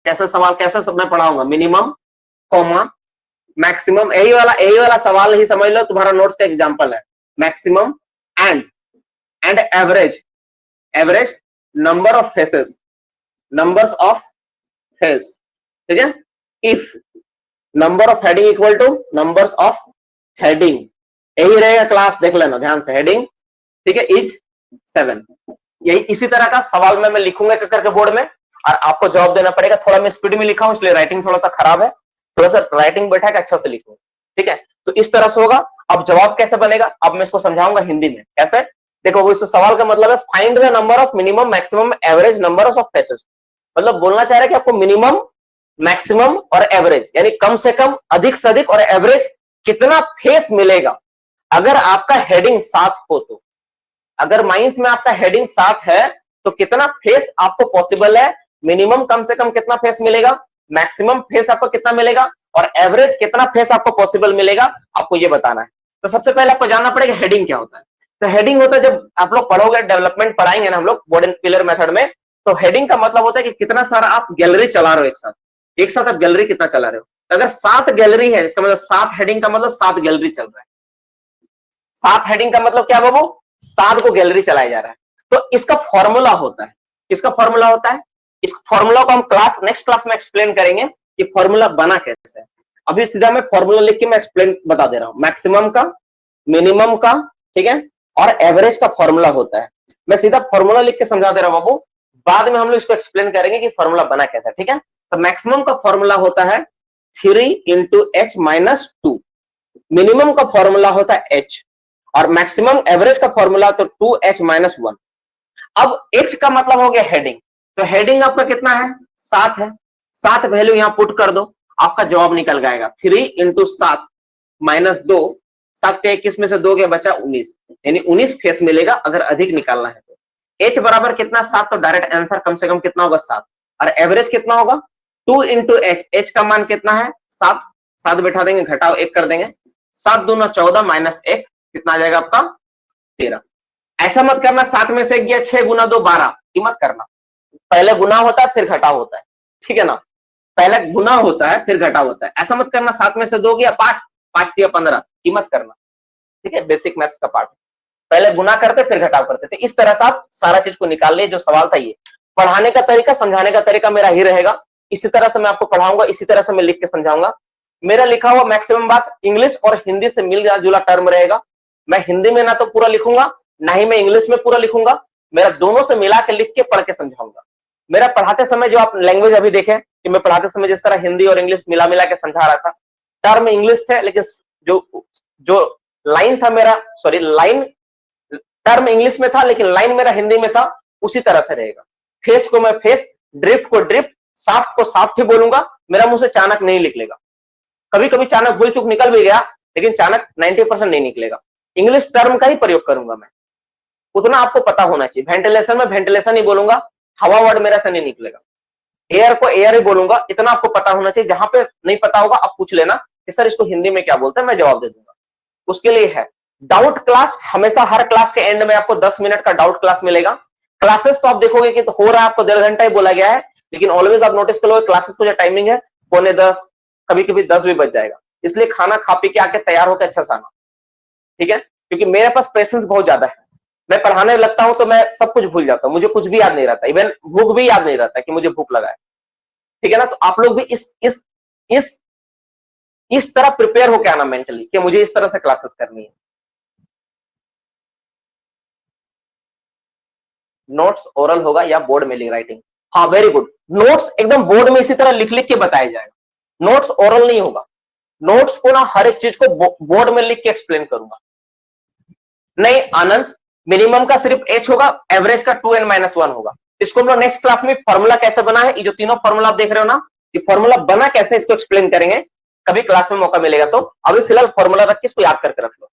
कैसे सवाल कैसे सब मैं पढ़ाऊंगा, मिनिमम कॉमा मैक्सिमम, यही वाला सवाल ही समझ लो, तुम्हारा नोट्स का एग्जांपल है। Maximum and average number of faces, numbers of face, ठीक है। If number of heading equal two numbers of heading, यही रहेगा क्लास, देख लेना ध्यान से, हेडिंग, ठीक है, इज 7। यही इसी तरह का सवाल मैं लिखूंगा करके बोर्ड में, और आपको जवाब देना पड़ेगा। थोड़ा मैं स्पीड में लिखा हूं इसलिए राइटिंग थोड़ा सा खराब है, थोड़ा सा राइटिंग बैठा के अच्छा से लिखूंगा, ठीक है। तो इस तरह से होगा। अब जवाब कैसे बनेगा, अब मैं इसको समझाऊंगा हिंदी में कैसे। देखो वो इस सवाल का मतलब है find the number of minimum maximum average number of faces, मतलब बोलना चाह रहा है कि आपको मिनिमम मैक्सिमम और एवरेज, यानी कम से कम, अधिक से अधिक और एवरेज कितना फेस मिलेगा अगर आपका हेडिंग 7 हो तो। अगर माइंस में आपका हेडिंग 7 है तो कितना फेस आपको पॉसिबल है, मिनिमम कम से कम कितना फेस मिलेगा, मैक्सिमम फेस आपको कितना मिलेगा, और एवरेज कितना फेस आपको पॉसिबल मिलेगा, आपको ये बताना है। तो सबसे पहले आपको जानना पड़ेगा हेडिंग क्या होता है। तो हेडिंग होता है, जब आप लोग पढ़ोगे, डेवलपमेंट पढ़ाएंगे ना हम लोग बोर्ड एंड पिलर मेथड में, तो हेडिंग का मतलब होता है कि कितना सारा आप गैलरी चला रहे हो एक साथ आप गैलरी कितना चला रहे हो। तो अगर 7 गैलरी है, इसका मतलब 7 हेडिंग का मतलब 7 गैलरी चल रहा है। 7 हेडिंग का मतलब क्या बाबू, 7 को गैलरी चलाया जा रहा है। तो इसका फॉर्मूला होता है, इसका फॉर्मूला होता है, इस फॉर्मूला को हम नेक्स्ट क्लास में एक्सप्लेन करेंगे कि फॉर्मूला बना कैसे है। अभी सीधा मैं फॉर्मूला लिख के मैं एक्सप्लेन बता दे रहा हूं। मैक्सिमम का, मिनिमम का, ठीक है, और एवरेज का फॉर्मूला होता है। मैं सीधा फॉर्मूला लिख के समझा दे रहा हूं बाबू, बाद में हम लोग इसको एक्सप्लेन करेंगे कि फॉर्मूला बना कैसे, ठीक है। तो मैक्सिमम का फॉर्मूला होता है 3 × h-2, मिनिमम का फॉर्मूला होता है h, और मैक्सिमम एवरेज का फॉर्मूला तो 2h-1। अब h का मतलब हो गया हेडिंग, तो हेडिंग आपका कितना है, 7 है। 7 वैल्यू यहां पुट कर दो, आपका जवाब निकल जाएगा 3 × 7 - 2, 7 के 21 में से 2 के बचा 19, यानी 19 फेस मिलेगा अगर अधिक निकालना है तो। h बराबर कितना, 7, तो डायरेक्ट आंसर कम से कम कितना होगा, 7। और एवरेज कितना होगा, 2 × h, h का मान कितना है, 7, 7 बैठा देंगे, घटाओ 1 कर देंगे, 7 दूना 14 - 1 कितना आ जाएगा आपका, 13। ऐसा मत करना 7 में से 1 गया, 6 × 2 12, ये मत करना। पहले गुना होता है फिर घटाव होता है, ठीक है ना, पहले गुना होता है फिर घटाव होता है। ऐसा मत करना 7 में से 2 गया 5, 5 × 15, ये मत करना, ठीक है। बेसिक मैथ्स का पार्ट, पहले गुना करते फिर घटाव करते थे। इस तरह से आप सारा चीज को निकाल लिए। जो सवाल था ये पढ़ाने का तरीका, समझाने का तरीका मेरा ही रहेगा, इसी तरह से मैं आपको पढ़ाऊंगा, इसी तरह से मैं लिख के समझाऊंगा। मेरा लिखा हुआ मैक्सिमम बात इंग्लिश और हिंदी से मिलजुला जुला टर्म रहेगा। मैं हिंदी में ना तो पूरा लिखूंगा, ना ही मैं इंग्लिश में पूरा लिखूंगा, मेरा दोनों से मिला के लिख के पढ़ के समझाऊंगा। मेरा पढ़ाते समय जो आप लैंग्वेज अभी देखे कि मैं पढ़ाते समय जिस तरह हिंदी और इंग्लिश मिला के समझा रहा था, टर्म इंग्लिश थे, लेकिन जो लाइन था मेरा, सॉरी लाइन, टर्म इंग्लिश में था लेकिन लाइन मेरा हिंदी में था, उसी तरह से रहेगा। फेस को मैं फेस, ड्रिफ्ट को ड्रिफ्ट, साफ्ट को साफ्ट ही बोलूंगा, मेरा मुंह से चाणक नहीं निकलेगा। कभी कभी चाणक भूल चूक निकल भी गया, लेकिन चाणक 90% नहीं निकलेगा। इंग्लिश टर्म का ही प्रयोग करूंगा मैं, उतना आपको पता होना चाहिए। वेंटिलेशन में वेंटिलेशन ही बोलूंगा, हवा वर्ड मेरा से नहीं निकलेगा। एयर को एयर ही बोलूंगा, इतना आपको पता होना चाहिए। जहां पे नहीं पता होगा आप पूछ लेना कि सर इसको हिंदी में क्या बोलते हैं, मैं जवाब दे दूंगा। उसके लिए है डाउट क्लास, हमेशा हर क्लास के एंड में आपको 10 मिनट का डाउट क्लास मिलेगा। क्लासेस तो आप देखोगे कि तो हो रहा है, आपको 1.5 घंटा ही बोला गया है, लेकिन ऑलवेज आप नोटिस करोगे क्लासेस को जो टाइमिंग है 9:45, कभी कभी 10 भी बज जाएगा। इसलिए खाना खा पी के आके तैयार होकर अच्छा से आना, ठीक है, क्योंकि मेरे पास पेशेंस बहुत ज्यादा है। मैं पढ़ाने लगता हूं तो मैं सब कुछ भूल जाता हूं, मुझे कुछ भी याद नहीं रहता, इवन भूख भी याद नहीं रहता कि मुझे भूख लगा है, ठीक है ना। तो आप लोग भी इस तरह प्रिपेयर होकर आना मेंटली कि मुझे इस तरह से क्लासेस करनी है। नोट्स ओरल होगा या बोर्ड में राइटिंग, हाँ वेरी गुड। नोट्स एकदम बोर्ड में इसी तरह लिख लिख के बताया जाएगा, नोट्स ओरल नहीं होगा। नोट्स को ना हर एक चीज को बोर्ड में लिख के एक्सप्लेन करूंगा। नहीं आनंद, मिनिमम का सिर्फ h होगा, एवरेज का 2n-1 होगा। इसको हम लोग नेक्स्ट क्लास में फॉर्मूला कैसे बना है, ये जो तीनों फॉर्मूला आप देख रहे हो ना, ये फॉर्मूला बना कैसे, इसको एक्सप्लेन करेंगे कभी क्लास में मौका मिलेगा तो। अभी फिलहाल फॉर्मूला रख के इसको याद करके रख लो।